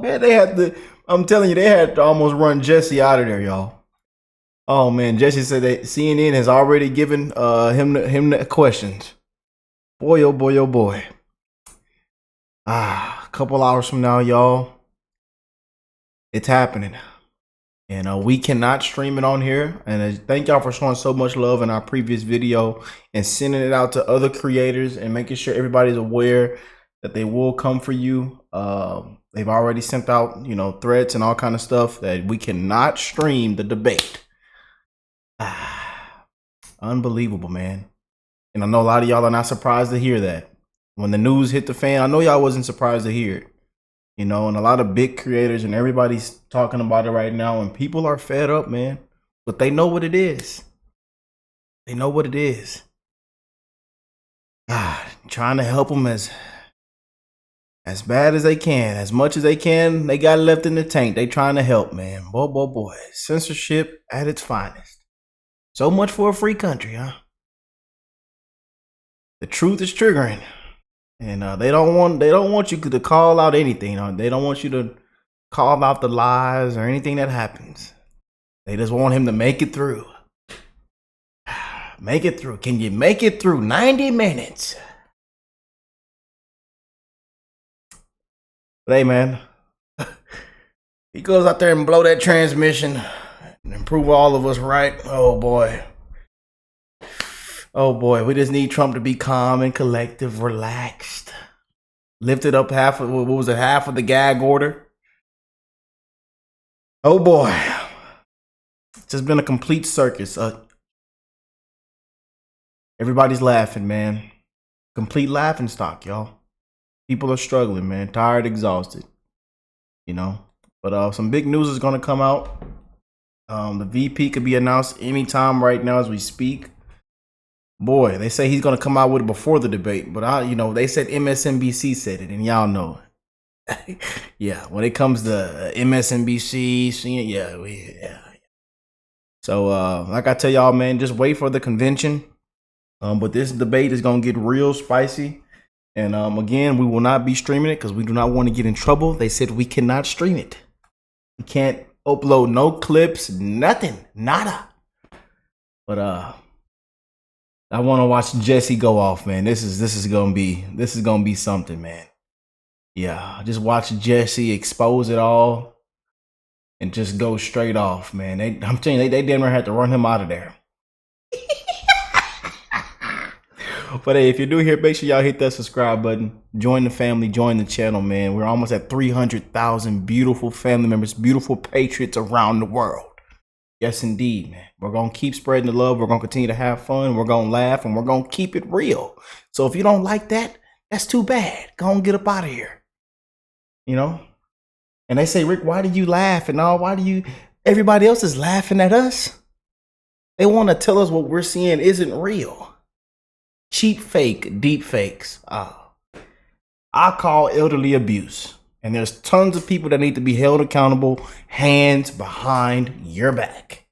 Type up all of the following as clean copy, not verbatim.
y'all. Man, they had to. I'm telling you, they had to almost run Jesse out of there, y'all. Oh man, Jesse said that CNN has already given him the questions. Boy, oh boy, oh boy. A couple hours from now, y'all, it's happening. And we cannot stream it on here. And thank y'all for showing so much love in our previous video and sending it out to other creators and making sure everybody's aware that they will come for you. They've already sent out, threats and all kind of stuff that we cannot stream the debate. Unbelievable, man. And I know a lot of y'all are not surprised to hear that. When the news hit the fan, I know y'all wasn't surprised to hear it. And a lot of big creators and everybody's talking about it right now, and people are fed up, man. But they know what it is. They know what it is. Trying to help them as bad as they can, as much as they can. They got left in the tank. They trying to help, man. Boy. Censorship at its finest. So much for a free country, huh? The truth is triggering. And they don't want you to call out anything. They don't want you to call out the lies or anything that happens. They just want him to make it through. Make it through. Can you make it through 90 minutes? But hey, man, he goes out there and blow that transmission and prove all of us right. Oh boy. Oh boy, we just need Trump to be calm and collective, relaxed. Lifted up half of the gag order. Oh boy. It's just been a complete circus. Everybody's laughing, man. Complete laughing stock, y'all. People are struggling, man. Tired, exhausted. But some big news is gonna come out. The VP could be announced anytime right now as we speak. Boy, they say he's going to come out with it before the debate, but they said MSNBC said it, and y'all know it. Yeah, when it comes to MSNBC, yeah. So, like I tell y'all, man, just wait for the convention. But this debate is going to get real spicy. And again, we will not be streaming it because we do not want to get in trouble. They said we cannot stream it. We can't upload no clips, nothing, nada. But I want to watch Jesse go off, man. This is gonna be something, man. Yeah, just watch Jesse expose it all and just go straight off, man. I'm telling you, they damn near had to run him out of there. But hey, if you're new here, make sure y'all hit that subscribe button. Join the family, join the channel, man. We're almost at 300,000 beautiful family members, beautiful patriots around the world. Yes, indeed, man. We're going to keep spreading the love. We're going to continue to have fun. We're going to laugh, and we're going to keep it real. So if you don't like that, that's too bad. Go and get up out of here. And they say, Rick, why do you laugh? And all? Everybody else is laughing at us. They want to tell us what we're seeing isn't real. Cheap fake, deep fakes. I call elderly abuse. And there's tons of people that need to be held accountable, hands behind your back.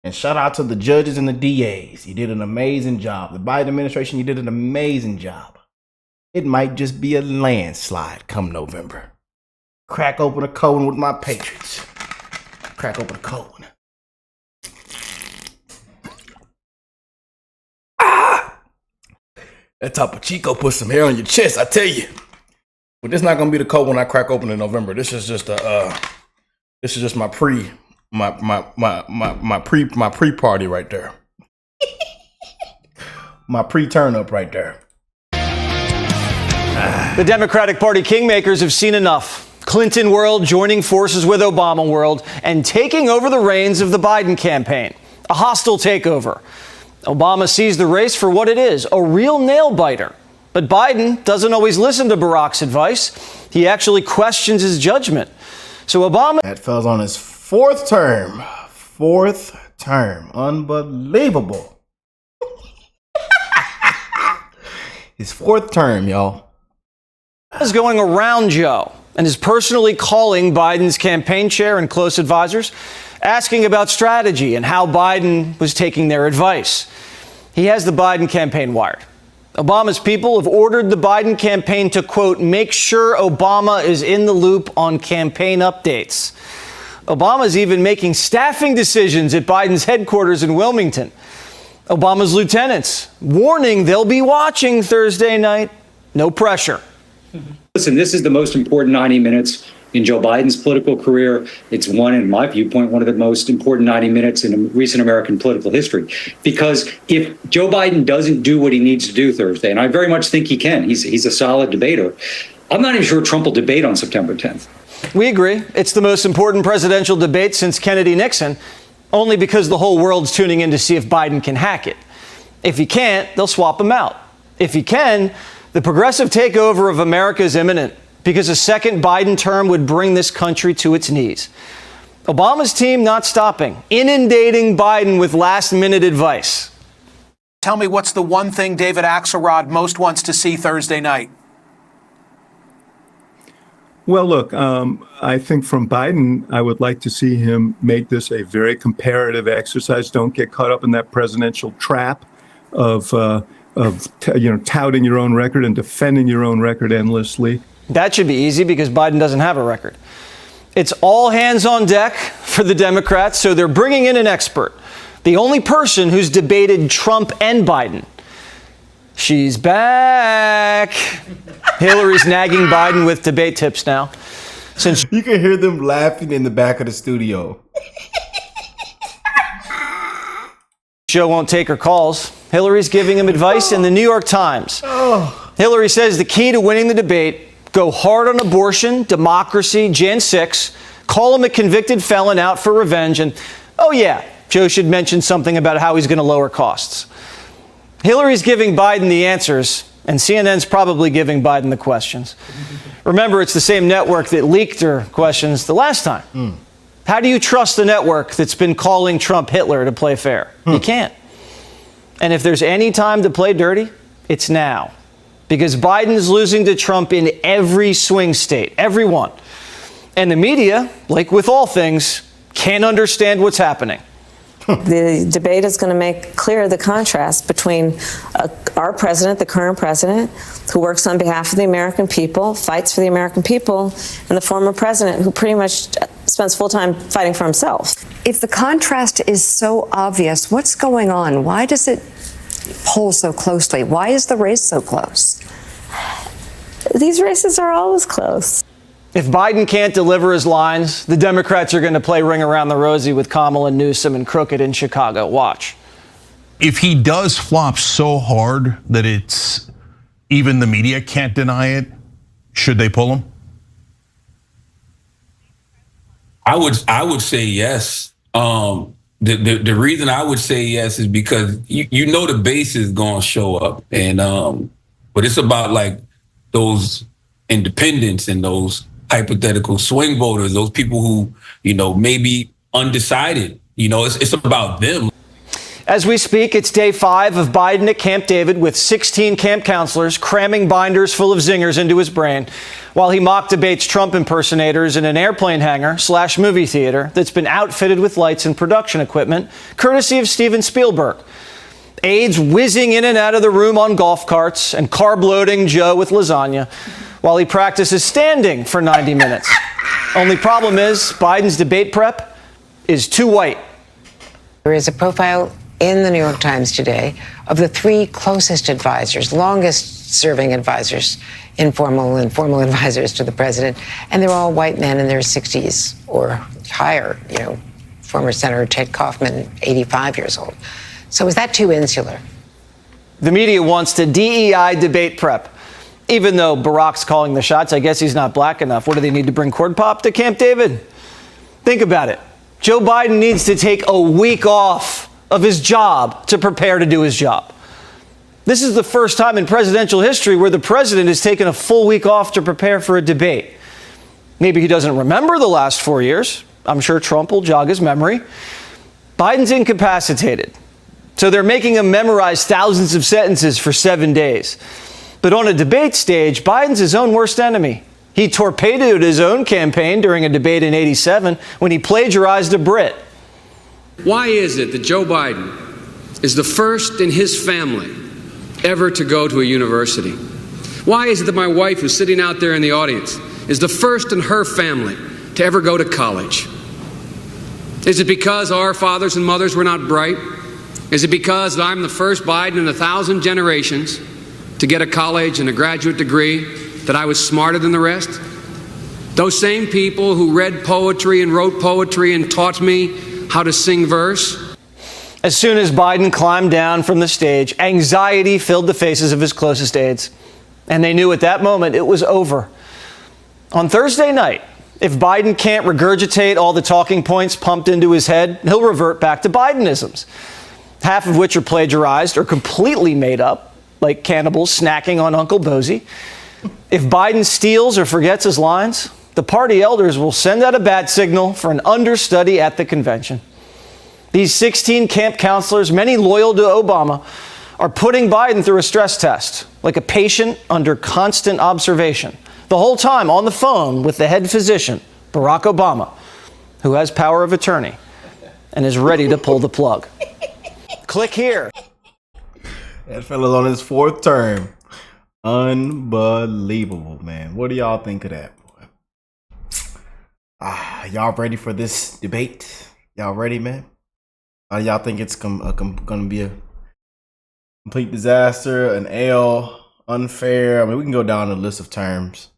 And shout out to the judges and the DAs. You did an amazing job. The Biden administration, you did an amazing job. It might just be a landslide come November. Crack open a cold one with my patriots. Crack open a cold one. That Topo Chico put some hair on your chest, I tell you. But this is not gonna be the cold one I crack open in November. This is just my pre party right there. My pre-turn up right there. The Democratic Party kingmakers have seen enough. Clinton world joining forces with Obama world and taking over the reins of the Biden campaign. A hostile takeover. Obama sees the race for what it is, a real nail-biter. But Biden doesn't always listen to Barack's advice. He actually questions his judgment. So Obama... That fell's on his fourth term. Fourth term. Unbelievable. His fourth term, y'all. ...is going around Joe and is personally calling Biden's campaign chair and close advisors, asking about strategy and how Biden was taking their advice. He has the Biden campaign wired. Obama's people have ordered the Biden campaign to, quote, make sure Obama is in the loop on campaign updates. Obama's even making staffing decisions at Biden's headquarters in Wilmington. Obama's lieutenants warning they'll be watching Thursday night. No pressure. Listen, this is the most important 90 minutes in Joe Biden's political career. It's one, in my viewpoint, one of the most important 90 minutes in recent American political history. Because if Joe Biden doesn't do what he needs to do Thursday, and I very much think he can, he's a solid debater, I'm not even sure Trump will debate on September 10th. We agree. It's the most important presidential debate since Kennedy-Nixon, only because the whole world's tuning in to see if Biden can hack it. If he can't, they'll swap him out. If he can, the progressive takeover of America is imminent, because a second Biden term would bring this country to its knees. Obama's team not stopping, inundating Biden with last-minute advice. Tell me, what's the one thing David Axelrod most wants to see Thursday night? Well, look, I think from Biden, I would like to see him make this a very comparative exercise. Don't get caught up in that presidential trap of touting your own record and defending your own record endlessly. That should be easy because Biden doesn't have a record. It's all hands on deck for the Democrats, so they're bringing in an expert, the only person who's debated Trump and Biden. She's back. Hillary's nagging Biden with debate tips now. Since You can hear them laughing in the back of the studio. Joe won't take her calls, Hillary's giving him advice in the New York Times. Hillary says the key to winning the debate: go hard on abortion, democracy, Jan 6, call him a convicted felon out for revenge, and, oh yeah, Joe should mention something about how he's going to lower costs. Hillary's giving Biden the answers, and CNN's probably giving Biden the questions. Remember, it's the same network that leaked her questions the last time. How do you trust the network that's been calling Trump Hitler to play fair? You can't. And if there's any time to play dirty, it's now. Because Biden's losing to Trump in every swing state, every one. And the media, like with all things, can't understand what's happening. The debate is going to make clear the contrast between our president, the current president, who works on behalf of the American people, fights for the American people, and the former president who pretty much spends full time fighting for himself. If the contrast is so obvious, what's going on? Why does it poll so closely? Why is the race so close? These races are always close. If Biden can't deliver his lines, the Democrats are going to play Ring Around the Rosie with Kamala, Newsom, and Crooked in Chicago. Watch. If he does flop so hard that it's even the media can't deny it, should they pull him? I would say yes. The reason I would say yes is because you know the base is gonna show up, and but it's about like those independents and those hypothetical swing voters, those people who maybe undecided. It's about them. As we speak, it's day 5 of Biden at Camp David with 16 camp counselors cramming binders full of zingers into his brain while he mock debates Trump impersonators in an airplane hangar / movie theater that's been outfitted with lights and production equipment, courtesy of Steven Spielberg. Aides whizzing in and out of the room on golf carts and carb-loading Joe with lasagna while he practices standing for 90 minutes. Only problem is Biden's debate prep is too white. There is a profile in the New York Times today of the 3 closest advisors, longest serving advisors, informal and formal advisors to the president, and they're all white men in their 60s or higher. Former Senator Ted Kaufman, 85 years old. So is that too insular? The media wants to DEI debate prep. Even though Barack's calling the shots, I guess he's not black enough. What do they need to bring Cord Pop to Camp David? Think about it. Joe Biden needs to take a week off of his job to prepare to do his job. This is the first time in presidential history where the president has taken a full week off to prepare for a debate. Maybe he doesn't remember the last 4 years. I'm sure Trump will jog his memory. Biden's incapacitated, so they're making him memorize thousands of sentences for 7 days. But on a debate stage, Biden's his own worst enemy. He torpedoed his own campaign during a debate in '87 when he plagiarized a Brit. Why is it that Joe Biden is the first in his family ever to go to a university? Why is it that my wife, who's sitting out there in the audience, is the first in her family to ever go to college? Is it because our fathers and mothers were not bright? Is it because I'm the first Biden in 1,000 generations to get a college and a graduate degree that I was smarter than the rest? Those same people who read poetry and wrote poetry and taught me how to sing verse. As soon as Biden climbed down from the stage, anxiety filled the faces of his closest aides. And they knew at that moment it was over. On Thursday night, if Biden can't regurgitate all the talking points pumped into his head, he'll revert back to Bidenisms, half of which are plagiarized or completely made up, like cannibals snacking on Uncle Bozy. If Biden steals or forgets his lines, the party elders will send out a bat signal for an understudy at the convention. These 16 camp counselors, many loyal to Obama, are putting Biden through a stress test, like a patient under constant observation, the whole time on the phone with the head physician, Barack Obama, who has power of attorney and is ready to pull the plug. Click here. That fella's on his 4th term. Unbelievable, man. What do y'all think of that, boy? Y'all ready for this debate? Y'all ready, man? Y'all think it's gonna be a complete disaster, an L, unfair? I mean, we can go down the list of terms.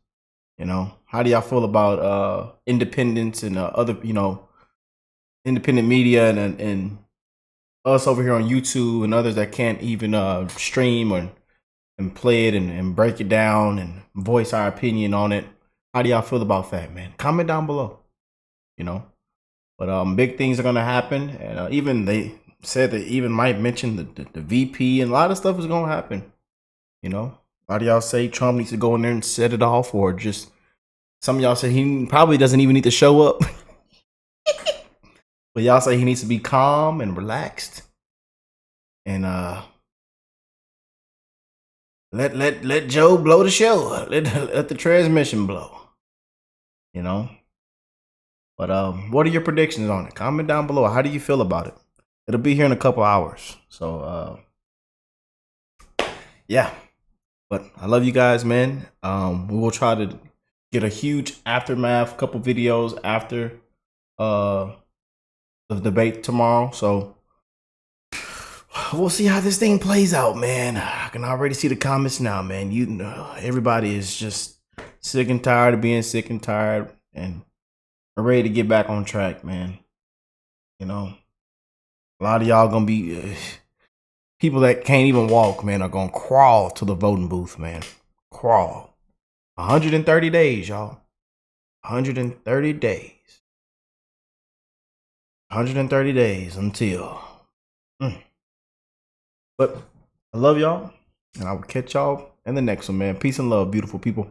You know, how do y'all feel about independence and other, independent media and us over here on YouTube and others that can't even stream and play it and break it down and voice our opinion on it? How do y'all feel about that, man? Comment down below. But big things are gonna happen, and even they said they even might mention the VP, and a lot of stuff is gonna happen. A lot of y'all say Trump needs to go in there and set it off, or just some of y'all say he probably doesn't even need to show up. But y'all say he needs to be calm and relaxed, and let Joe blow the show. Let the transmission blow. But what are your predictions on it? Comment down below. How do you feel about it? It'll be here in a couple hours. So yeah. But I love you guys, man. We will try to get a huge aftermath, couple videos after the debate tomorrow. So we'll see how this thing plays out, man. I can already see the comments now, man. Everybody is just sick and tired of being sick and tired, and are ready to get back on track, man. A lot of y'all gonna be people that can't even walk, man, are gonna crawl to the voting booth, man. Crawl. 130 days, y'all. 130 days. 130 days until. But I love y'all, and I will catch y'all in the next one, man. Peace and love, beautiful people.